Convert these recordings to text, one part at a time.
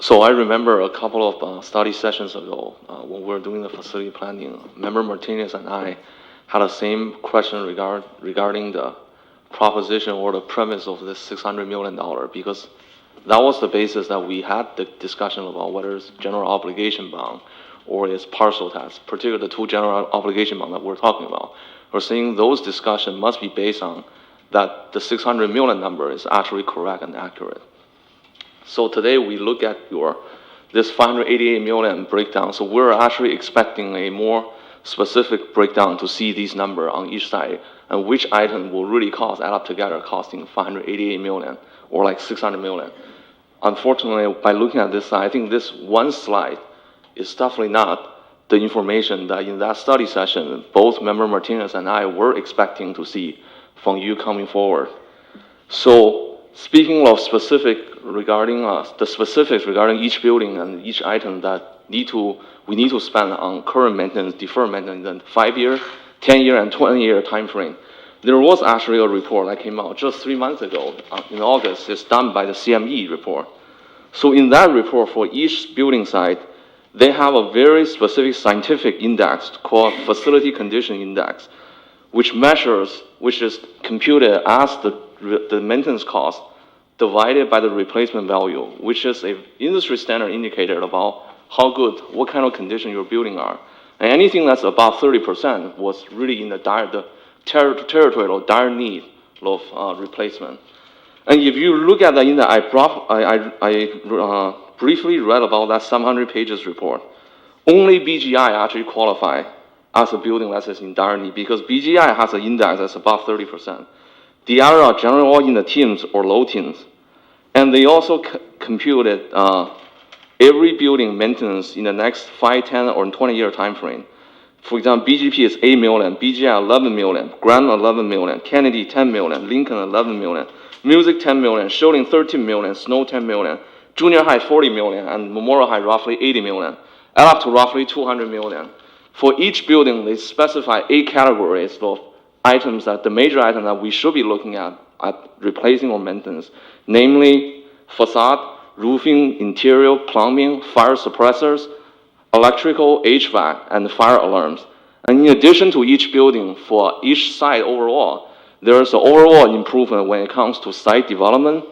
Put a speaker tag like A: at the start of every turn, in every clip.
A: So I remember a couple of study sessions ago when we were doing the facility planning. Member Martinez and I had the same question regarding the proposition or the premise of this $600 million, because that was the basis that we had the discussion about whether it's general obligation bond or it's partial tax, particularly the two general obligation bonds that we're talking about. We're saying those discussions must be based on that the 600 million number is actually correct and accurate. So today we look at this 588 million breakdown. So we're actually expecting a more specific breakdown to see these numbers on each side and which item will really add up together costing 588 million or like 600 million. Unfortunately, by looking at this slide, I think this one slide is definitely not the information that in that study session, both Member Martinez and I were expecting to see from you coming forward. So speaking of the specifics regarding each building and each item that we need to spend on current maintenance, deferred maintenance, in 5-year, 10-year, and 20-year time frame. There was actually a report that came out just 3 months ago in August. It's done by the CME report. So in that report, for each building site, they have a very specific scientific index called Facility Condition Index, which is computed as the maintenance cost divided by the replacement value, which is an industry standard indicator about how good, what kind of condition your building are. And anything that's above 30% was really in the territory of dire need of replacement. And if you look at the index, I briefly read about that 700 pages report. Only BGI actually qualify as a building that is in dire need because BGI has an index that's above 30%. The other are generally all in the teens or low teens. And they also computed every building maintenance in the next 5, 10, or 20-year time frame. For example, BGP is 8 million, BGI 11 million, Grant 11 million, Kennedy 10 million, Lincoln 11 million, Music 10 million, Shielding 13 million, Snow 10 million, Junior High 40 million, and Memorial High roughly 80 million, add up to roughly 200 million. For each building, they specify 8 categories of items the major items that we should be looking at replacing or maintenance, namely facade, roofing, interior, plumbing, fire suppressors, electrical, HVAC, and fire alarms. And in addition to each building, for each site overall, there is an overall improvement when it comes to site development,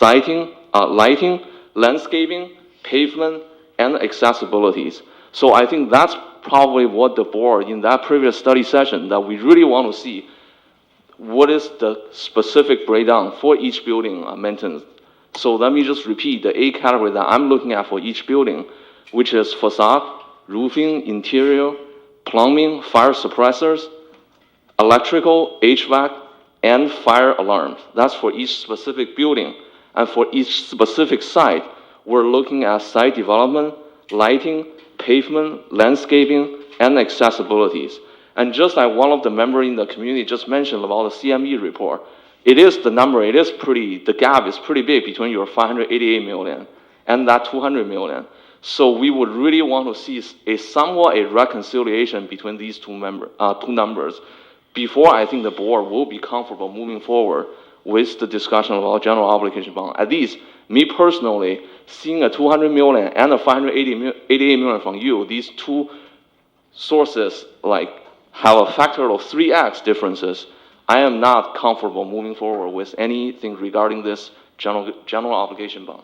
A: lighting, landscaping, pavement, and accessibilities. So I think that's probably what the board in that previous study session that we really want to see. What is the specific breakdown for each building maintenance? So let me just repeat the 8 categories that I'm looking at for each building, which is facade, roofing, interior, plumbing, fire suppressors, electrical, HVAC, and fire alarms. That's for each specific building. And for each specific site, we're looking at site development, lighting, pavement, landscaping, and accessibilities. And just like one of the members in the community just mentioned about the CME report, the gap is pretty big between your 588 million and that 200 million. So we would really want to see somewhat a reconciliation between these two numbers before I think the board will be comfortable moving forward with the discussion about general obligation bond. At least, me personally, seeing a 200 million and a 588 million from you, these two sources have a factor of 3x differences. I am not comfortable moving forward with anything regarding this general obligation bond.